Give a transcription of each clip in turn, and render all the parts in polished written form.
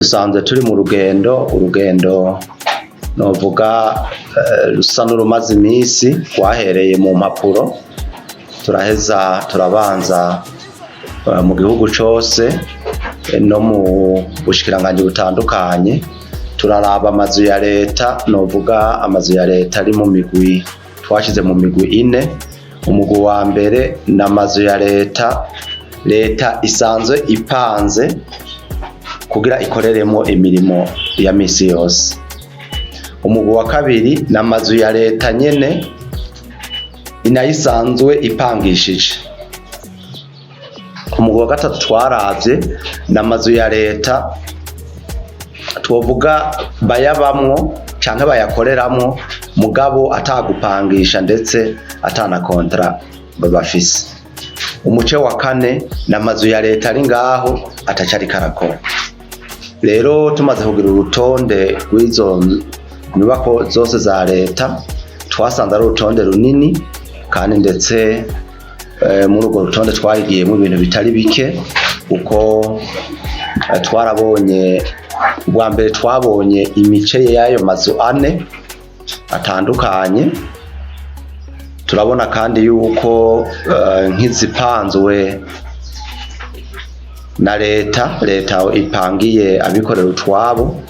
dusanzwe turi mu urugendo novuga rusa n'urumaze iminsi rwahereye mu mpapuro turaheza turabanza mu gihugu cose no mu bushikiranganje butandukanye turaraba amazu ya leta novuga amazu ya leta ari mu migwi twashize mu migwi ine. Umugwi wa mbere n'amazu ya leta isanzwe ipanze kugira ikoreremo imirimo ya misi yose. Umugwi wa kabiri n'amazu ya leta nyene inayisanzwe ipangishije. Umugwi wa gatatu twaravye n'amazu ya leta twovuga bayabamwo canke bayakoreramwo mugabo atagupangisha ndetse atana kontra bafise. Umuce wa kane n'amazu ya leta ari ngaho atacari karakora. Rero tumaze kugira urutonde rw'izo nyubako zose za leta twasanze ari urutonde runini kandi ndetse muri urwo rutonde twagiyemo ibintu bitari bike uko twarabonye. Ubwa mbere twabonye imice y'ayo mazu ane atandukanye, turabona kandi yuko nk'izipanzwe na leta ipangiye abikorera utwabo.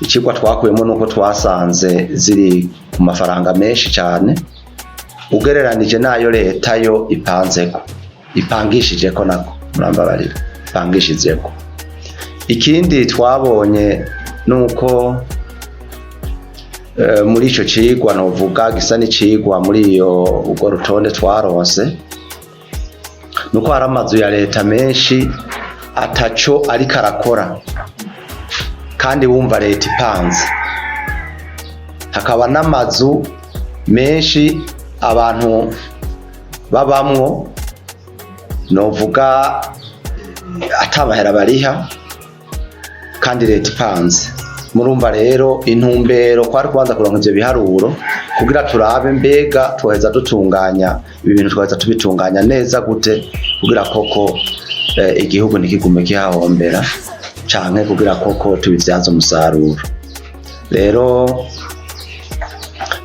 Ikigwa twakuyemo nuko twasanze ziri ku mafaranga menshi cyane ugereranije nayo leta yo ipangishijeko nako murambabarira ipangishijeko. Ikindi twabonye nuko muri ico cigwa novuga gisa n'icigwa muri urwo rutonde twaronse nuko hari amazu ya leta menshi ataco ariko arakora kandi wumva leta ipanze. Hakaba n'amazu menshi abantu babamwo novuga atamahera bariha kandi leta ipanze. Murumva rero intumbero kwari kubanza kuronka ivyo biharuro kugira turabe mbega tuheza dutunganya ibi bintu twaheza tubitunganya neza gute kugira koko igihugu ntikigume kihahombera canke kugira koko tubivyaza umusaruro. Rero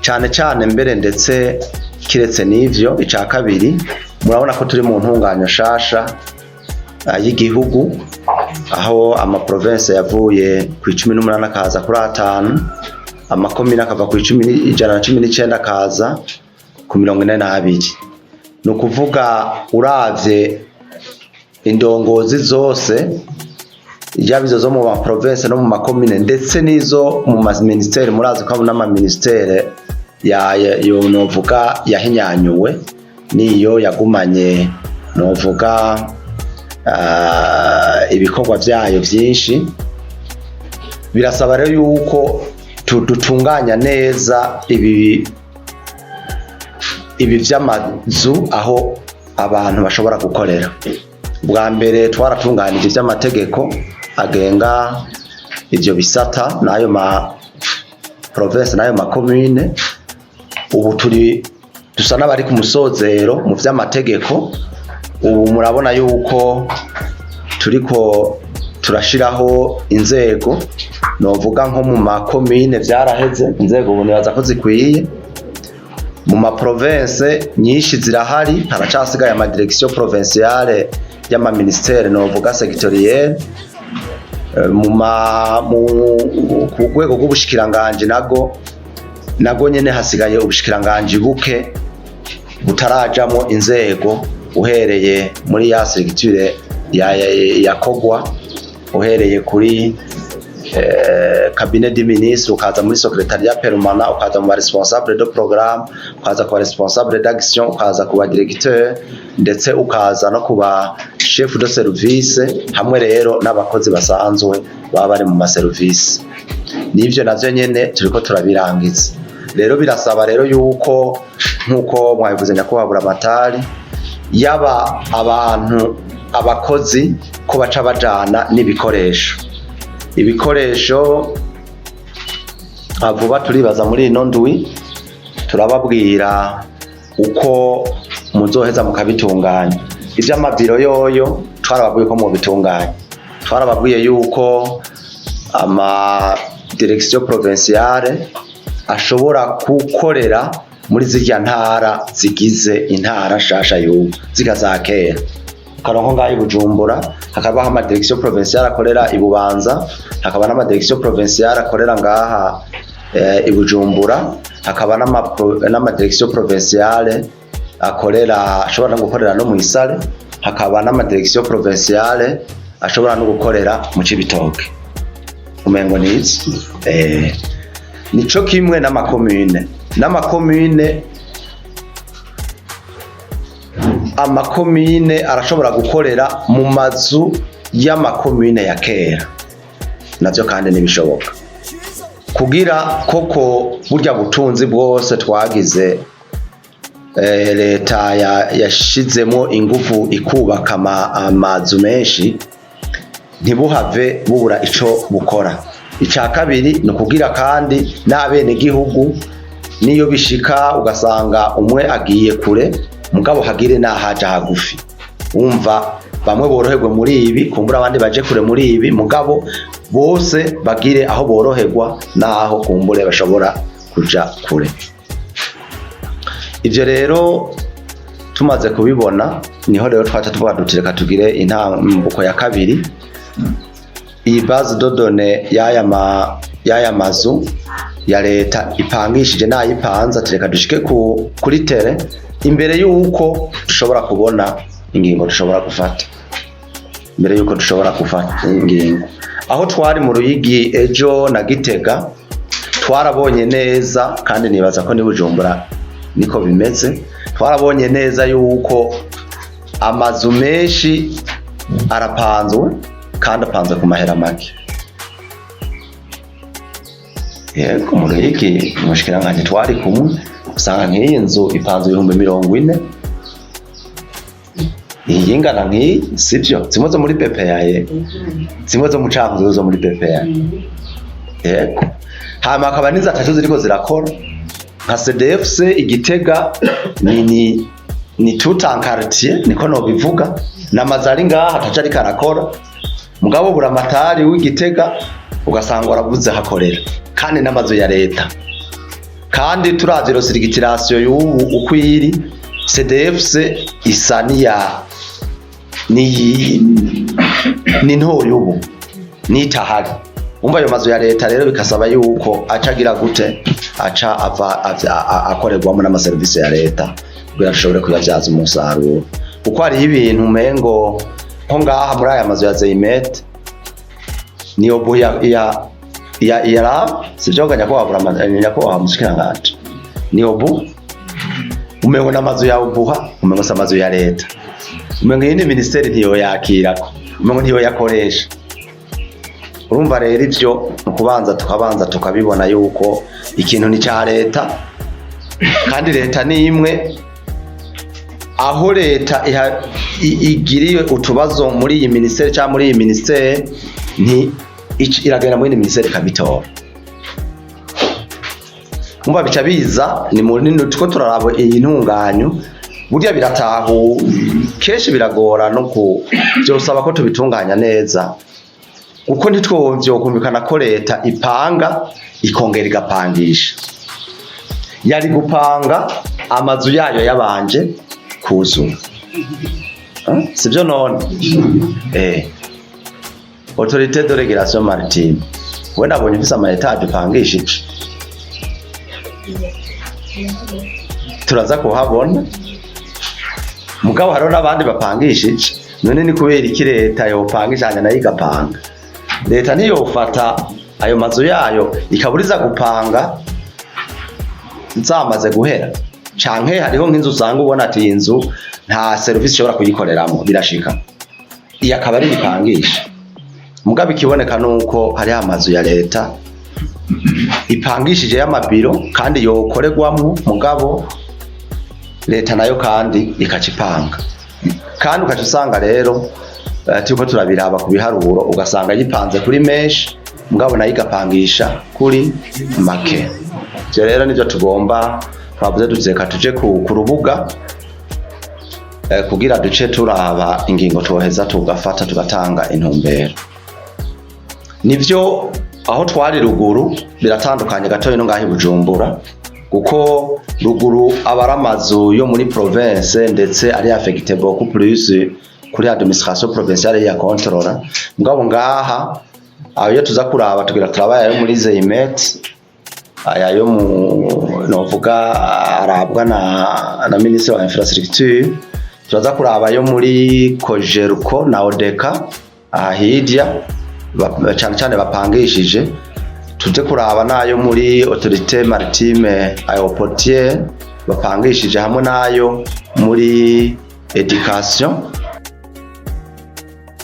cane mbere ndetse kiretse n'ivyo ica kabiri murabona ko turi mu ntunganyo shasha y'igihugu aho amaprovince yavuye ku 18 akaza kuri 5, amakomine akava ku 119 akaza ku 42. Nukuvuga uravye indongozi zose yabizo zo mu maprovince no mu makomine ndetse nizo mu ministeri, murazi ko n'ama ministeri yo novuga yahinyanyuwe niyo yagumanye novuga ibikorwa vyayo vyinshi. Birasaba rero yuko dutunganya neza ibi vy'amazu aho abantu bashobora gukorera. Bwa mbere twaratunganije ivy'amategeko agenga ivyo bisata n'ayo ma province n'ayo makomine. Ubu dusa n'abari ku musozero mu vy'amategeko. Ubu murabona yuko turiko turashiraho inzego novuga nko mu makomine vyaraheze inzego ubu nibaza ko zikwiye. Mu maprovince nyinshi zirahari, haracasigaye ama direction provinciale y'ama ministere novuga sectoriel. Ku rwego rw'ubushikiranganje nago nyene hasigaye ubushikiranganje buke butarajamo inzego, uhereye muri ya structure yakogwa uhereye kuri cabinet du ministre ukaza muri secrétariat permanent ukaza mu responsable de programme ukaza ku responsable d'action ukaza ku directeur ndetse ukaza no kuba chef de service hamwe rero n'abakozi basanzwe baba bari mu service. Nivyo navyo nyene turiko turabirangiza. Rero birasaba rero yuko nkuko mwabivuze nyakubahwa amatari yaba abantu abakozi ko baca bajana ibikoresho vuba turibaza muri ino ndwi turababwira uko muzoheza mukabitunganya. Ivy'amabiro yoyo twarababwiye ko mu bitunganya, twarababwiye yuko ama direction provinciale ashobora gukorera muri zirya ntara zigize intara shasha y'ubu zikazakera. Karonko ngaho Bujumbura hakaba ama direction provinciale akorera ibubanza, hakaba n'ama direction provinciale akorera ngaha Bujumbura, hakaba n'ama direction provinciale akorera ashobora no gukorera no mu Isare, hakaba n'ama direction provinciale ashobora no gukorera mu Cibitoke. Umengo nizi nico kimwe n'amakomune amakomine arashobora gukorera mu mazu y'amakomine ya kera, navyo kandi nibishoboka kugira koko burya butunzi bwose twagize leta yashizemo ingufu ikubaka amazu menshi ntibuhave bubura ico bukora. Ica kabiri ni kugira kandi n'abene gihugu niyo bishika ugasanga umwe agiye kure mugabo hagire nahaja hagufi, umva bamwe boroherwe muri ibi kumbura abandi baje kure muri ibi mugabo bose bagire aho boroherwa naho kumbure bashobora kuja kure. Ivyo rero tumaze kubibona niho rero twaca tuvuga dutireka tugire intambuko ya kabiri. Iyi base de données yaya mazu ya leta ipangishije nayipanza tureka dushike kuri tere imbere yuko dushobora kubona ingingo dushobora gufata, imbere yuko dushobora gufata ingingo. Aho twari mu Ruyigi ejo na Gitega twarabonye neza kandi nibaza ko ni Bujumbura niko bimeze, twarabonye neza yuko amazu menshi arapanzwe kandi apanze ku mahera make. Yego mu Ruyigi umushikiranganje twari kumwe usanga nk'iyi nzu ipanze 40,000, iyi ngana nk'iyi sivyo, zimwe zo muri PPA zimwe zo mu Cankuzo zo muri PPA. Yego hama akaba niza atatu ziriko zirakora nka CDFC Igitega ni tout en quartier niko no bivuga n'amazari ngaha ataca ari karakora mugabo buramatari w'Igitega ugasanga warabuze hakorera kandi n'amazu ya leta kandi turavye rosirigitirasiyo y'ubu ukwiri CDFC isa ni nto y'ubu nitahari. Umva ayo mazu ya leta rero bikasaba yuko acagira gute aca akorerwamo n'amaserivisi ya leta kugira ashobore kuyavyaza umusaruro, kuko hariho ibintu umengo nko ngaha muri aya mazu ya Zeimet niyo buya ya sivyo ganya ko wabura ko wamushikiranganje niyo bu umengo n'amazu ya ubuha umengo s'amazu ya leta, umengo yindi ministeri ntiyo yakirako, umengo ntiyo yakoresha. Urumva rero ivyo tukabanza tukabibona yuko ikintu ni ca leta kandi leta ni imwe. Aho leta igiriye utubazo muri iyi ministeri cyangwa muri iyi ministeri iragenda muri ministeri kabitora. Umva bica biza ni muri tuko turarabo iyi ntunganyo burya biratahu kenshi biragora no byosaba ko tubitunganya neza uko ntitwovyo kumvikana ko leta ipanga ikongera igapangisha. Yari gupanga amazu yayo yabanje kuzura sivyo none autorité de régulation maritime we nabonye ufise ama etage upangishije turaza kuhabona mugabo hariho n'abandi bapangishije. None ni kubera iki leta yopangishanya nayo igapanga? Leta niyofata ayo mazu yayo ikaburiza gupanga nzamaze guhera canke hariho nk'inzu usanga ubona ati inzu nta service ishobora kuyikoreramo birashika iya akaba ari ipangisha mugabo ikiboneka nuko hari amazu ya leta ipangishije y'amabiro kandi yokorerwamo mugabo leta nayo kandi ikacipanga kandi ukacusanga rero turiko turabiraba ku biharuro ugasanga yipanze kuri menshi mugabo nayo igapangisha kuri make. Ivyo rero nivyo tugomba twavuze duzeka tuje ku rubuga kugira duce turaba ingingo twoheza tugafata tugatanga intumbero. Nivyo aho twari ruguru biratandukanye gatoya no ngaho i Bujumbura, kuko ruguru abari amazu yo muri province ndetse ari affecté beaucoup plus kuri administration provinciale ya contrôle. Mugabo ngaha ayo tuza kuraba tugira turaba yo muri Zeimet, ayo mu novuga arabwa na ministre wa infrastructure, turaza kuraba yo muri Kojeruko na Odeka ahirya cyane cyane bapangishije, tuje kuraba nayo muri autorité maritime aéroportière bapangishije, hamwe nayo muri education